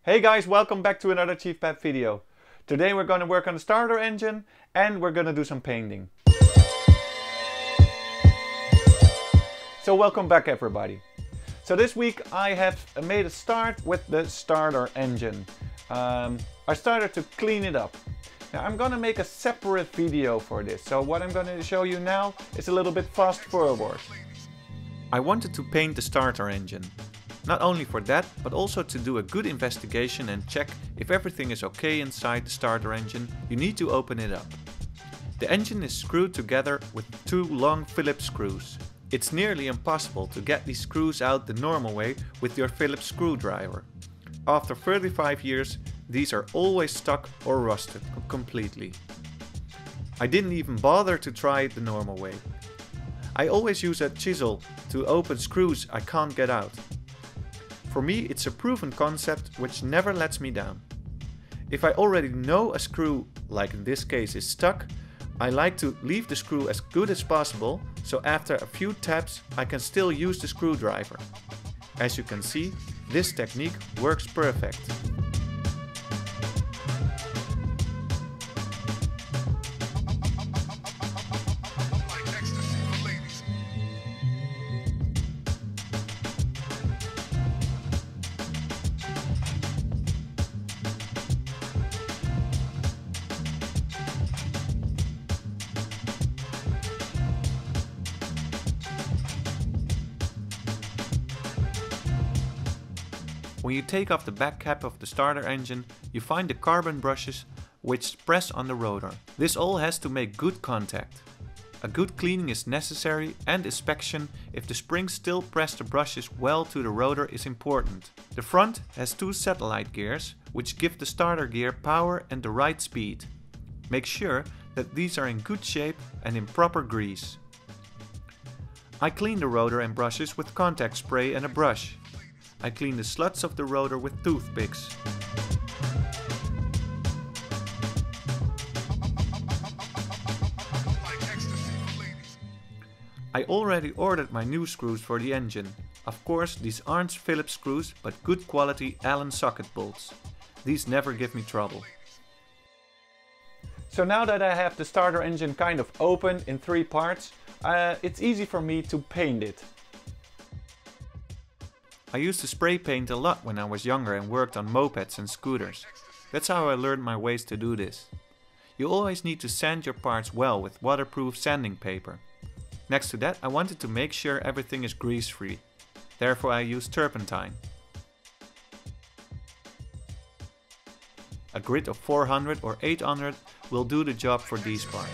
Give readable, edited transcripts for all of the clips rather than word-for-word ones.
Hey guys, welcome back to another Chief Pep video. Today we're going to work on the starter engine and we're going to do some painting. So welcome back everybody. So this week I have made a start with the starter engine. I started to clean it up. Now I'm going to make a separate video for this. So what I'm going to show you now is a little bit fast forward. I wanted to paint the starter engine. Not only for that, but also to do a good investigation and check if everything is okay inside the starter engine, you need to open it up. The engine is screwed together with two long Phillips screws. It's nearly impossible to get these screws out the normal way with your Phillips screwdriver. After 35 years, these are always stuck or rusted completely. I didn't even bother to try it the normal way. I always use a chisel to open screws I can't get out. For me, it's a proven concept which never lets me down. If I already know a screw, like in this case, is stuck, I like to leave the screw as good as possible, so after a few taps I can still use the screwdriver. As you can see, this technique works perfect. When you take off the back cap of the starter engine, you find the carbon brushes which press on the rotor. This all has to make good contact. A good cleaning is necessary, and inspection if the springs still press the brushes well to the rotor is important. The front has two satellite gears which give the starter gear power and the right speed. Make sure that these are in good shape and in proper grease. I clean the rotor and brushes with contact spray and a brush. I clean the sluts of the rotor with toothpicks. I already ordered my new screws for the engine. Of course, these aren't Phillips screws, but good quality Allen socket bolts. These never give me trouble. So now that I have the starter engine kind of open in three parts, it's easy for me to paint it. I used to spray paint a lot when I was younger and worked on mopeds and scooters. That's how I learned my ways to do this. You always need to sand your parts well with waterproof sanding paper. Next to that, I wanted to make sure everything is grease-free. Therefore I used turpentine. A grit of 400 or 800 will do the job for these parts.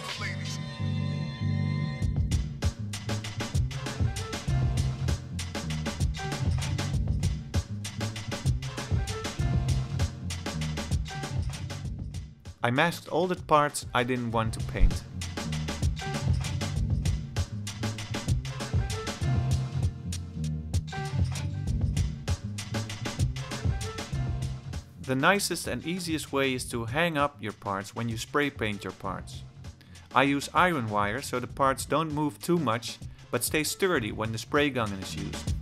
I masked all the parts I didn't want to paint. The nicest and easiest way is to hang up your parts when you spray paint your parts. I use iron wire so the parts don't move too much but stay sturdy when the spray gun is used.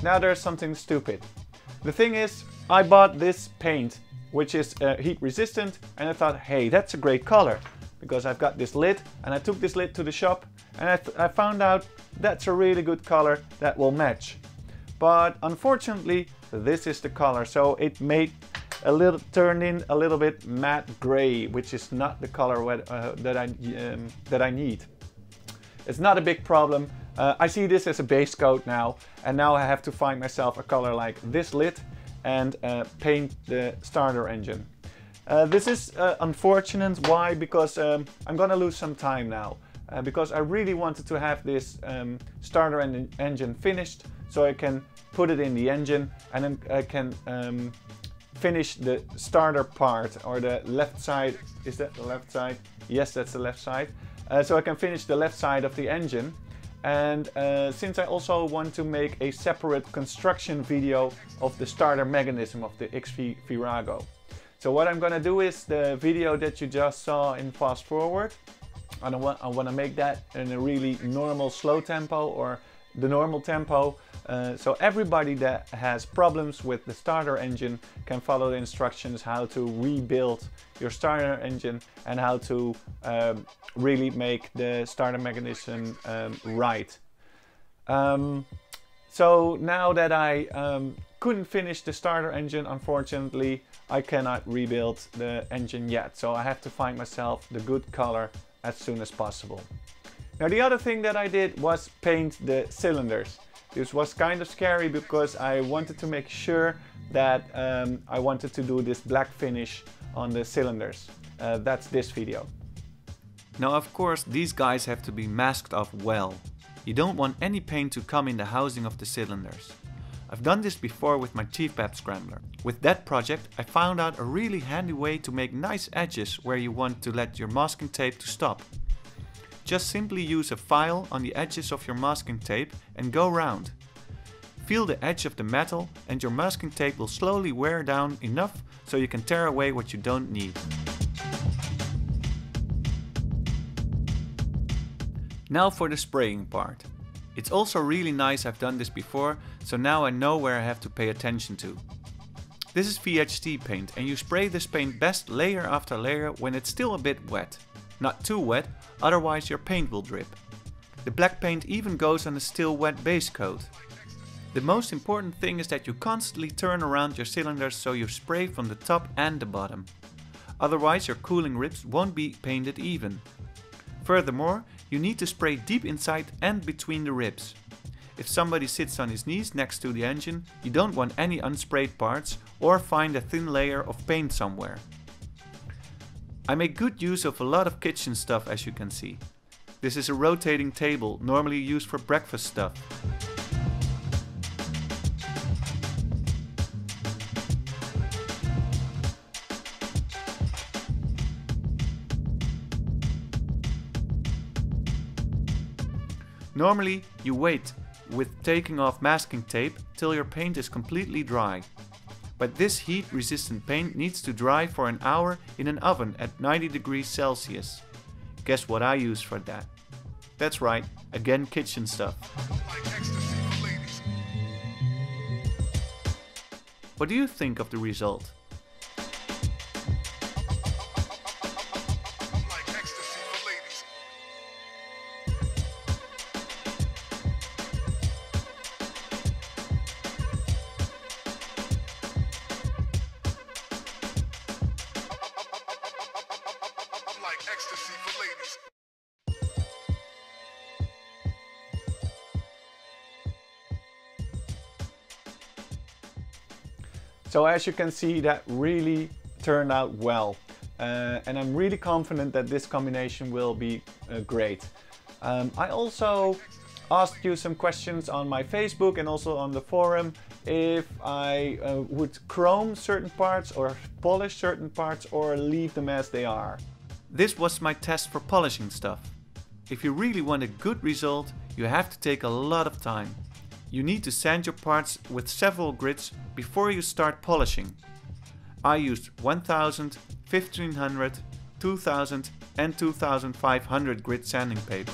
Now there's something stupid. The thing is, I bought this paint, which is heat resistant, and I thought, hey, that's a great color, because I've got this lid, and I took this lid to the shop, and I found out that's a really good color that will match. But unfortunately, this is the color, so it turned in a little bit matte gray, which is not the color that I need. It's not a big problem. I see this as a base coat now, and now I have to find myself a color like this lid and paint the starter engine. This is unfortunate. Why? Because I'm gonna lose some time now, because I really wanted to have this starter engine finished so I can put it in the engine and then I can finish the starter part, or the left side. Is that the left side? Yes, that's the left side. So I can finish the left side of the engine. And since I also want to make a separate construction video of the starter mechanism of the XV Virago. So what I'm gonna do is the video that you just saw in fast forward. I want to make that in a really normal slow tempo or the normal tempo. So everybody that has problems with the starter engine can follow the instructions how to rebuild your starter engine and how to really make the starter mechanism right. So now that I couldn't finish the starter engine, unfortunately, I cannot rebuild the engine yet. So I have to find myself the good color as soon as possible. Now the other thing that I did was paint the cylinders. This was kind of scary because I wanted to make sure that I wanted to do this black finish on the cylinders. That's this video. Now of course these guys have to be masked off well. You don't want any paint to come in the housing of the cylinders. I've done this before with my Chief Pep Scrambler. With that project I found out a really handy way to make nice edges where you want to let your masking tape to stop. Just simply use a file on the edges of your masking tape and go round. Feel the edge of the metal and your masking tape will slowly wear down enough so you can tear away what you don't need. Now for the spraying part. It's also really nice, I've done this before, so now I know where I have to pay attention to. This is VHT paint and you spray this paint best layer after layer when it's still a bit wet. Not too wet, otherwise your paint will drip. The black paint even goes on a still wet base coat. The most important thing is that you constantly turn around your cylinders so you spray from the top and the bottom. Otherwise your cooling ribs won't be painted even. Furthermore, you need to spray deep inside and between the ribs. If somebody sits on his knees next to the engine, you don't want any unsprayed parts or find a thin layer of paint somewhere. I make good use of a lot of kitchen stuff, as you can see. This is a rotating table, normally used for breakfast stuff. Normally you wait with taking off masking tape till your paint is completely dry. But this heat resistant paint needs to dry for an hour in an oven at 90 degrees Celsius. Guess what I use for that? That's right, again kitchen stuff. What do you think of the result? So as you can see, that really turned out well. And I'm really confident that this combination will be great. I also asked you some questions on my Facebook and also on the forum if I would chrome certain parts or polish certain parts or leave them as they are. This was my test for polishing stuff. If you really want a good result, you have to take a lot of time. You need to sand your parts with several grits before you start polishing. I used 1000, 1500, 2000 and 2500 grit sanding paper.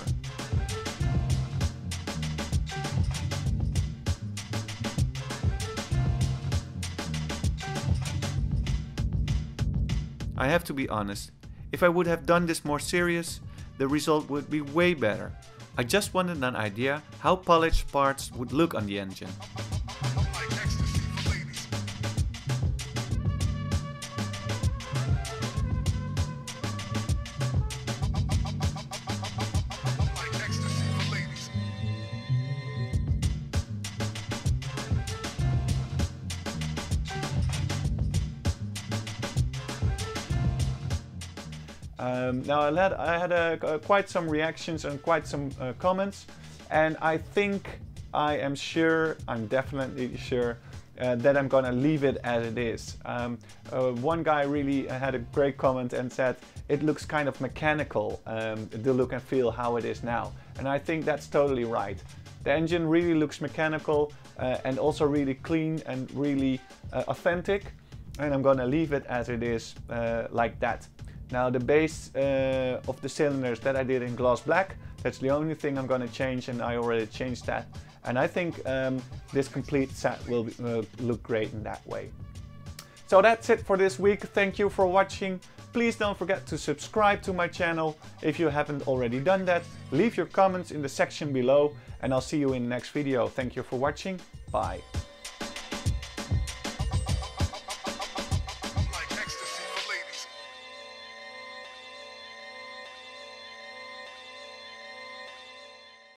I have to be honest, if I would have done this more serious, the result would be way better. I just wanted an idea how polished parts would look on the engine. Now I had quite some reactions and quite some comments, and I think I'm definitely sure that I'm gonna leave it as it is. One guy really had a great comment and said it looks kind of mechanical, the look and feel how it is now. And I think that's totally right. The engine really looks mechanical and also really clean and really authentic. And I'm gonna leave it as it is like that. Now the base of the cylinders that I did in gloss black, that's the only thing I'm gonna change, and I already changed that. And I think this complete set will look great in that way. So that's it for this week. Thank you for watching. Please don't forget to subscribe to my channel if you haven't already done that. Leave your comments in the section below and I'll see you in the next video. Thank you for watching. Bye.